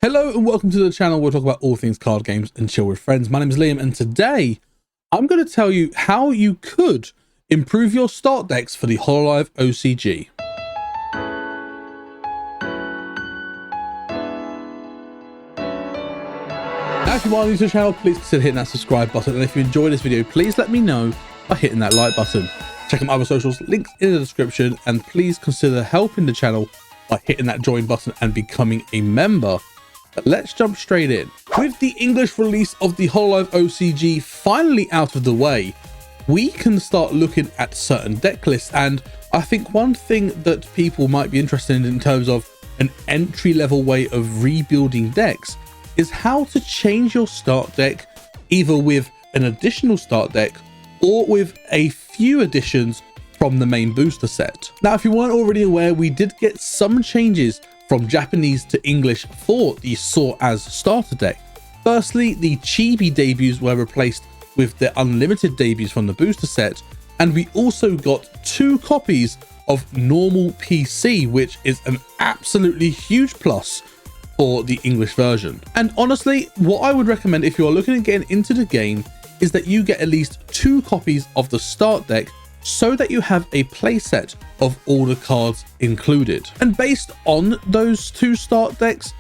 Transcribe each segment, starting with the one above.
Hello and welcome to the channel where we talk about all things card games and chill with friends. My name is Liam and today I'm going to tell you how you could improve your start decks for the Hololive OCG. Now if you are new to the channel, please consider hitting that subscribe button, and if you enjoyed this video, please let me know by hitting that like button. Check out my other socials, links in the description, and please consider helping the channel by hitting that join button and becoming a member. But let's jump straight in. With the English release of the Hololive OCG finally out of the way, we can start looking at certain deck lists, and I think one thing that people might be interested in terms of an entry-level way of rebuilding decks is how to change your start deck either with an additional start deck or with a few additions from the main booster set. Now, if you weren't already aware, we did get some changes from Japanese to English for the SorAZ Starter Deck. Firstly, the chibi debuts were replaced with the unlimited debuts from the booster set, and we also got 2 copies of normal PC, which is an absolutely huge plus for the English version. And honestly, what I would recommend if you're looking at getting into the game is that you get at least 2 copies of the start deck so that you have a playset of all the cards included. And based on those 2 start decks,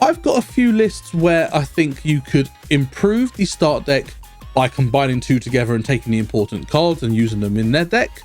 I've got a few lists where I think you could improve the start deck by combining 2 together and taking the important cards and using them in their deck.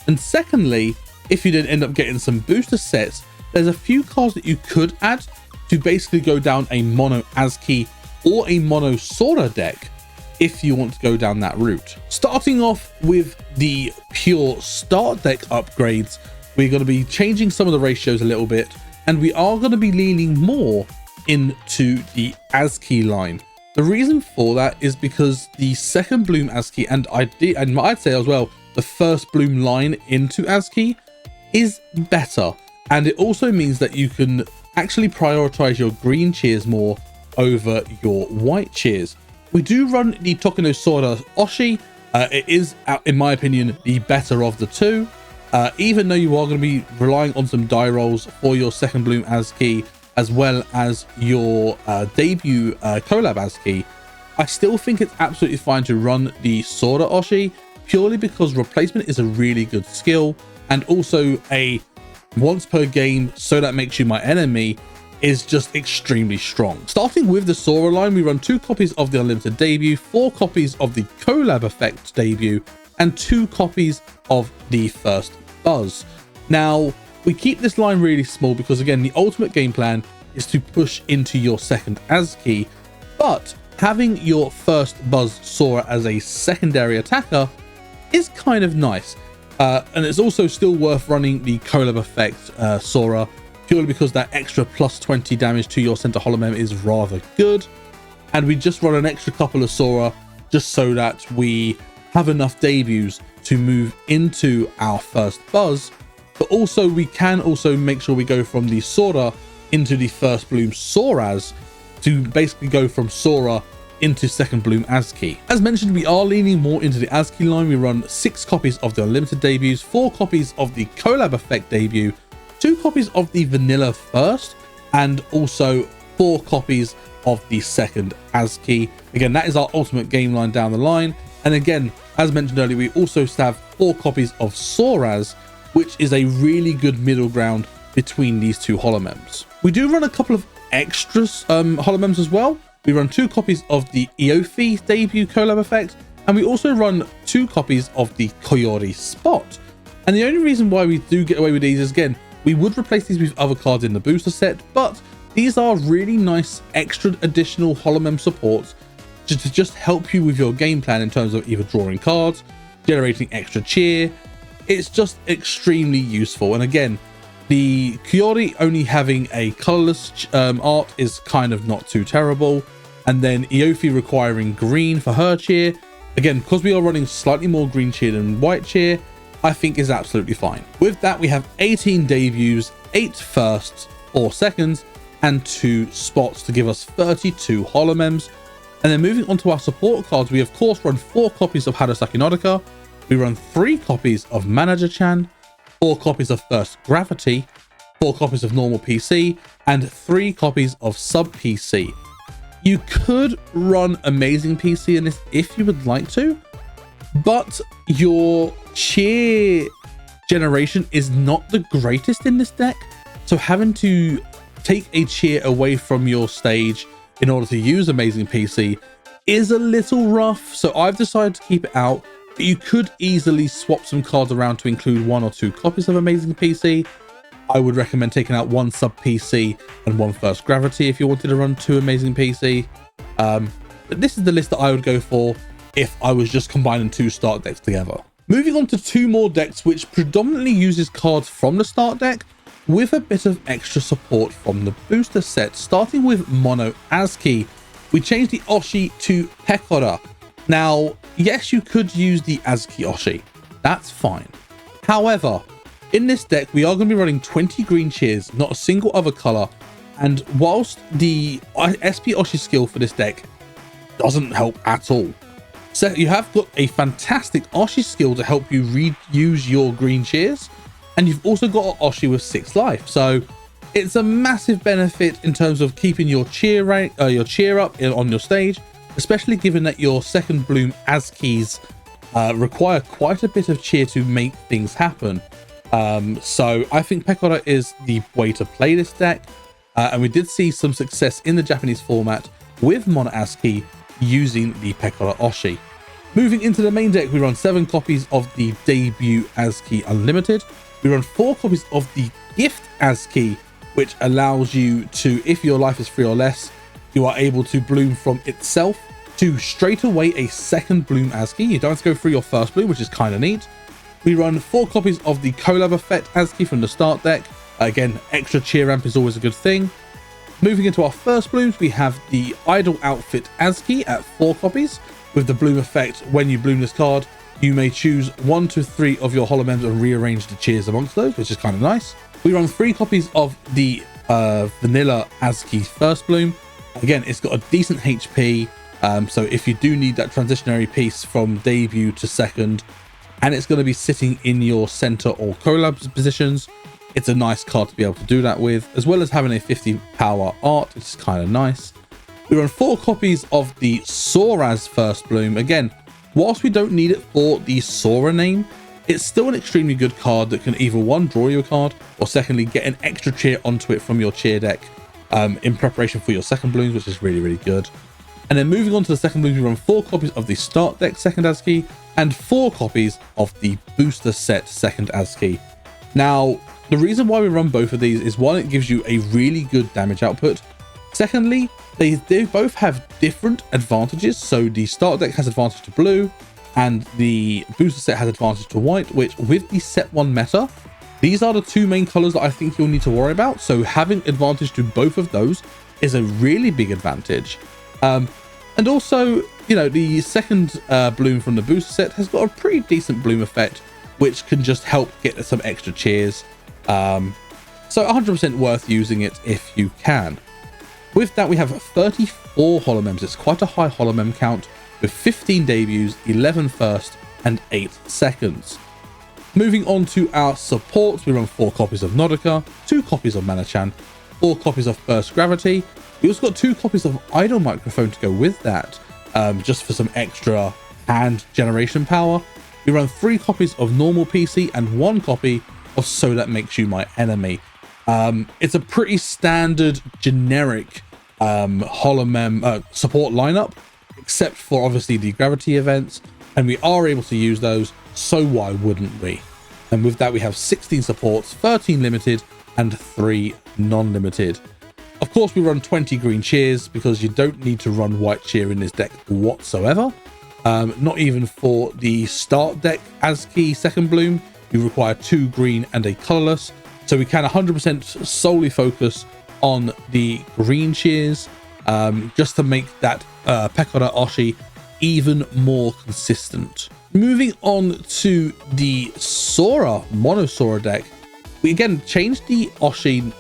And secondly, if you did end up getting some booster sets, there's a few cards that you could add to basically go down a mono AZKi or a mono Sora deck if you want to go down that route. Starting off with the pure start deck upgrades, we're going to be changing some of the ratios a little bit, and we are going to be leaning more into the AZKi line. The reason for that is because the second bloom AZKi, and I'd say as well the first bloom line into AZKi, is better, and it also means that you can actually prioritize your green cheers more over your white cheers. We do run the Tokeno Sora Oshi. It is, in my opinion, the better of the 2. Even though you are going to be relying on some die rolls for your second bloom AZKi, as well as your debut collab AZKi, I still think it's absolutely fine to run the Sora Oshi, purely because replacement is a really good skill, and also a once per game, so that makes you my enemy, is just extremely strong. Starting with the Sora line, we run 2 copies of the unlimited debut, 4 copies of the collab effect debut, and 2 copies of the first buzz. Now, we keep this line really small because, again, the ultimate game plan is to push into your second AZKi, but having your first buzz Sora as a secondary attacker is kind of nice. And it's also still worth running the collab effect Sora, purely because that extra plus 20 damage to your center holomem is rather good. And we just run an extra couple of Sora just so that we have enough debuts to move into our first buzz. But also we can also make sure we go from the Sora into the first bloom SorAZ to basically go from Sora into second bloom AZKi. As mentioned, we are leaning more into the AZKi line. We run 6 copies of the unlimited debuts, 4 copies of the collab effect debut, 2 copies of the vanilla first, and also 4 copies of the second AZKi. Again, that is our ultimate game line down the line. And again, as mentioned earlier, we also have 4 copies of SorAZ, which is a really good middle ground between these 2 holomems. We do run a couple of extras holomems as well. We run 2 copies of the Eofi debut collab effect, and we also run 2 copies of the Coyote Spot. And the only reason why we do get away with these is, again, we would replace these with other cards in the booster set, but these are really nice extra additional holomem supports to just help you with your game plan in terms of either drawing cards, generating extra cheer. It's just extremely useful. And again, the Coyote only having a colorless art is kind of not too terrible. And then Eofi requiring green for her cheer, again, because we are running slightly more green cheer than white cheer, I think is absolutely fine. With that, we have 18 debuts, 8 firsts, 4 seconds, and 2 spots to give us 32 holomems. And then moving on to our support cards, we of course run 4 copies of Hadasaki Nodaka, we run 3 copies of Manager-chan, 4 copies of First Gravity, 4 copies of normal PC, and 3 copies of sub PC. You could run amazing PC in this if you would like to, but your cheer generation is not the greatest in this deck. So having to take a cheer away from your stage in order to use amazing PC is a little rough. So I've decided to keep it out, but you could easily swap some cards around to include 1 or 2 copies of amazing PC. I would recommend taking out 1 sub PC and 1 first gravity if you wanted to run 2 amazing PC. But this is the list that I would go for if I was just combining 2 start decks together. Moving on to 2 more decks which predominantly uses cards from the start deck with a bit of extra support from the booster set. Starting with mono AZKi, we changed the Oshi to Pekora. Now, yes, you could use the AZKi Oshi, that's fine. However, in this deck, we are going to be running 20 green cheers, not a single other color. And whilst the SP Oshi skill for this deck doesn't help at all, so you have got a fantastic Oshi skill to help you reuse your green cheers. And you've also got an Oshi with 6 life. So it's a massive benefit in terms of keeping your cheer rank, your cheer up on your stage, especially given that your second bloom AZKis require quite a bit of cheer to make things happen. So I think Pekora is the way to play this deck. And we did see some success in the Japanese format with mono AZKi using the Pekora Oshi. Moving into the main deck, we run 7 copies of the debut AZKi Unlimited. We run 4 copies of the gift AZKi, which allows you to, if your life is 3 or less, you are able to bloom from itself to straight away a second bloom AZKi. You don't have to go through your first bloom, which is kind of neat. We run 4 copies of the collab effect AZKi from the start deck. Again, extra cheer ramp is always a good thing. Moving into our first blooms, we have the idol outfit AZKi at 4 copies with the bloom effect. When you bloom this card, you may choose 1 to 3 of your holomems and rearrange the cheers amongst those, which is kind of nice. We run 3 copies of the vanilla AZKi first bloom. Again, it's got a decent HP, so if you do need that transitionary piece from debut to second, and it's going to be sitting in your center or collab positions, it's a nice card to be able to do that with, as well as having a 50 power art, which is kind of nice. We run 4 copies of the SorAZ first bloom. Again, whilst we don't need it for the Sora name, it's still an extremely good card that can either 1, draw you a card, or secondly, get an extra cheer onto it from your cheer deck in preparation for your second blooms, which is really, really good. And then moving on to the second blooms, we run 4 copies of the start deck second AZKi and 4 copies of the booster set second AZKi. Now, the reason why we run both of these is 1, it gives you a really good damage output. Secondly, they both have different advantages. So the start deck has advantage to blue and the booster set has advantage to white, which with the set 1 meta, these are the 2 main colors that I think you'll need to worry about. So having advantage to both of those is a really big advantage. And also, you know, the second bloom from the booster set has got a pretty decent bloom effect, which can just help get some extra cheers. So 100% worth using it if you can. With that, we have 34 holomems. It's quite a high holomem count with 15 debuts, 11 first and 8 seconds. Moving on to our supports, we run 4 copies of Nodoka, 2 copies of Manachan, 4 copies of Burst Gravity. We also got 2 copies of Idle Microphone to go with that, just for some extra hand generation power. We run 3 copies of normal PC and 1 copy of So That Makes You My Enemy. It's a pretty standard generic holomem support lineup, except for obviously the gravity events, and we are able to use those, so why wouldn't we? And with that, we have 16 supports, 13 limited and 3 non-limited. Of course, we run 20 green cheers because you don't need to run white cheer in this deck whatsoever. Not even for the start deck AZKi second bloom, you require 2 green and a colorless. So we can 100% solely focus on the green cheers, just to make that Pekora Oshi even more consistent. Moving on to the Sora mono Sora deck, we again changed the Oshi.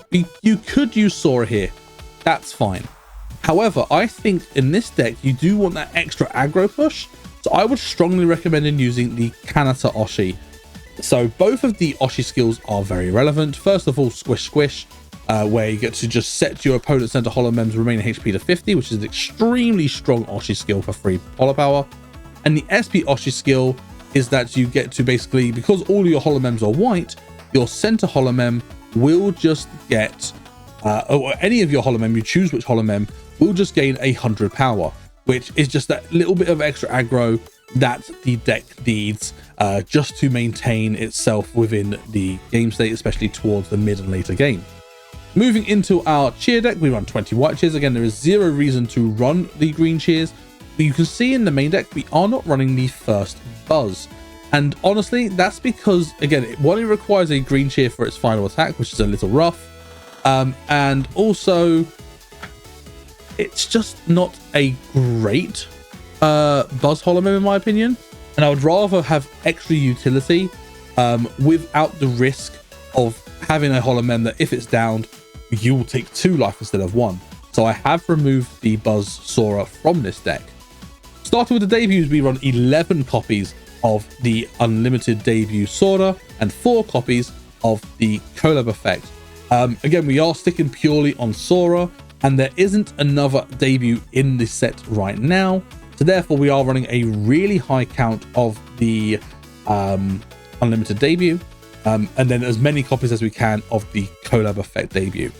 You could use Sora here, that's fine. However, I think in this deck you do want that extra aggro push, so I would strongly recommend using the Kanata Oshi. So both of the Oshi skills are very relevant. First of all, Squish Squish, where you get to just set your opponent's center Holomem's remaining HP to 50, which is an extremely strong Oshi skill for free holo power. And the SP Oshi skill is that you get to basically, because all your Holomems are white, your center Holomem will just get, or any of your Holomem, you choose which Holomem, will just gain 100 power, which is just that little bit of extra aggro that the deck needs just to maintain itself within the game state, especially towards the mid and later game. Moving into our cheer deck, we run 20 white cheers. Again, there is zero reason to run the green cheers. But you can see in the main deck, we are not running the first buzz. And honestly, that's because, again, one, it requires a green cheer for its final attack, which is a little rough. And also, it's just not a great buzz Holomem in my opinion. And I would rather have extra utility without the risk of having a Holomem that if it's downed, you will take 2 life instead of 1. So I have removed the Buzz Sora from this deck. Starting with the debuts, we run 11 copies of the unlimited debut Sora and 4 copies of the collab effect. Again, we are sticking purely on Sora, and there isn't another debut in this set right now. So therefore, we are running a really high count of the unlimited debut, and then as many copies as we can of the collab effect debut.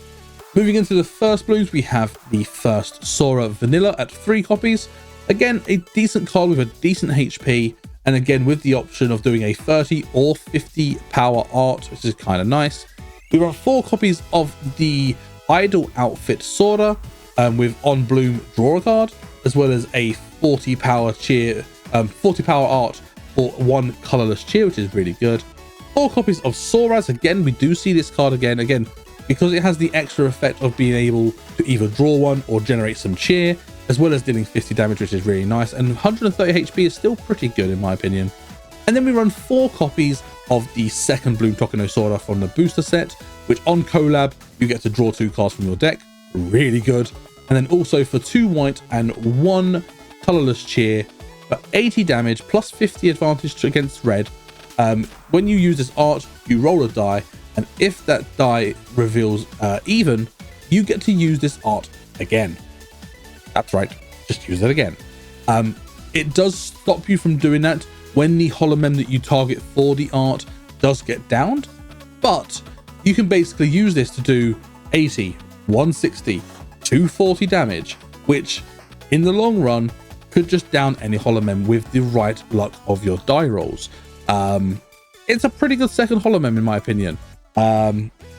Moving into the first blues, we have the first Sora Vanilla at 3 copies. Again, a decent card with a decent HP, and again with the option of doing a 30 or 50 power art, which is kind of nice. We run 4 copies of the Idol outfit Sora with on bloom draw a card, as well as a 40 power cheer, 40 power art for 1 colorless cheer, which is really good. 4 copies of SorAZ. Again, we do see this card again because it has the extra effect of being able to either draw 1 or generate some cheer, as well as dealing 50 damage, which is really nice. And 130 HP is still pretty good in my opinion. And then we run 4 copies of the second Bloom Tokeno Sora from the booster set, which on collab, you get to draw 2 cards from your deck. Really good. And then also for 2 white and 1 colorless cheer for 80 damage plus 50 advantage against red. When you use this art, you roll a die, and if that die reveals even, you get to use this art again. That's right, just use it again. It does stop you from doing that when the Holomem that you target for the art does get downed, but you can basically use this to do 80, 160, 240 damage, which in the long run could just down any Holomem with the right luck of your die rolls. It's a pretty good second Holomem in my opinion.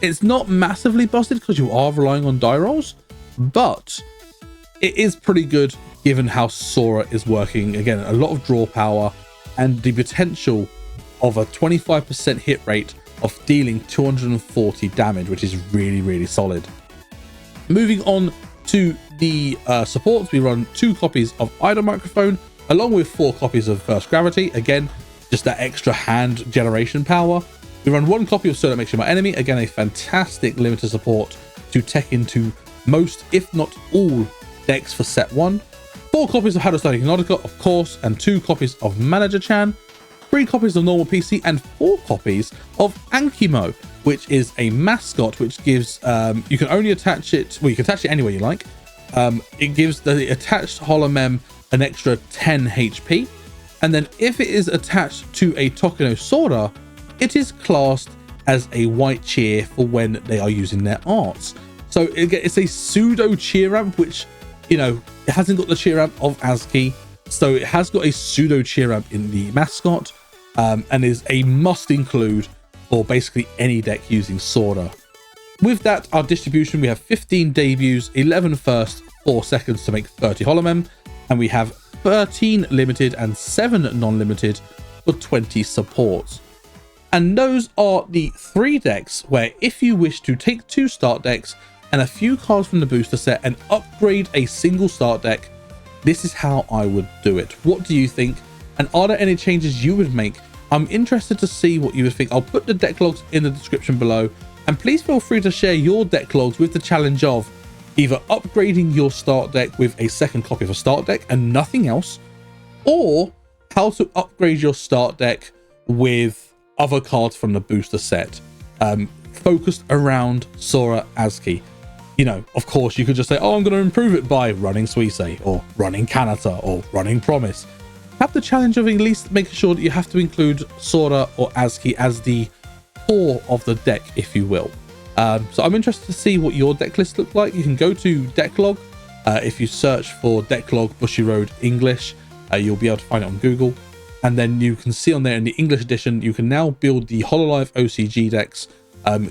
It's not massively busted because you are relying on die rolls, but it is pretty good given how Sora is working. Again, a lot of draw power and the potential of a 25% hit rate of dealing 240 damage, which is really, really solid. Moving on to the supports, we run 2 copies of Idol Microphone along with 4 copies of First Gravity. Again, just that extra hand generation power. We run 1 copy of So That Makes You My Enemy. Again, a fantastic limited support to tech into most, if not all, decks for set 1. 4 copies of How to Study Hypnotica, of course, and 2 copies of Manager Chan. 3 copies of Normal PC and 4 copies of Ankimo, which is a mascot which gives, you can only attach it, well, you can attach it anywhere you like. It gives the attached Holomem an extra 10 HP. And then if it is attached to a Tokeno Sora, it is classed as a white cheer for when they are using their arts. So it's a pseudo cheer ramp, which, you know, it hasn't got the cheer ramp of AZKi. So it has got a pseudo cheer ramp in the mascot, and is a must include for basically any deck using Sora. With that, our distribution, we have 15 debuts, 11 first, 4 seconds to make 30 Holomem, and we have 13 limited and 7 non-limited for 20 supports. And those are the 3 decks where if you wish to take 2 start decks and a few cards from the booster set and upgrade a single start deck, this is how I would do it. What do you think? And are there any changes you would make? I'm interested to see what you would think. I'll put the deck logs in the description below, and please feel free to share your deck logs with the challenge of either upgrading your start deck with a second copy of a start deck and nothing else, or how to upgrade your start deck with other cards from the booster set, focused around Sora AZKi. You know, of course, you could just say, oh, I'm going to improve it by running Suisei or running Kanata or running Promise. Have the challenge of at least making sure that you have to include Sora or AZKi as the core of the deck, if you will. So I'm interested to see what your deck list looks like. You can go to Decklog. If you search for Decklog Bushiroad English, you'll be able to find it on Google. And then you can see on there in the English edition, you can now build the Hololive OCG decks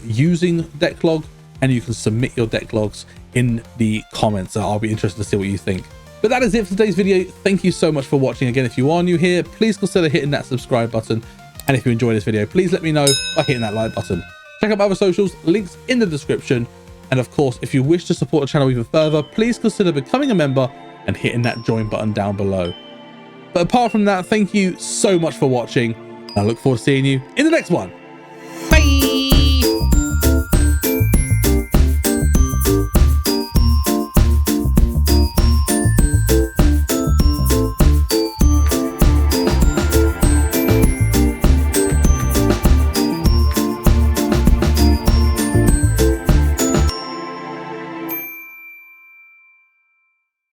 using Decklog, and you can submit your Decklogs in the comments. So I'll be interested to see what you think. But that is it for today's video. Thank you so much for watching. Again, if you are new here, please consider hitting that subscribe button. And if you enjoyed this video, please let me know by hitting that like button. Check out my other socials, links in the description. And of course, if you wish to support the channel even further, please consider becoming a member and hitting that join button down below. But apart from that, thank you so much for watching. I look forward to seeing you in the next one.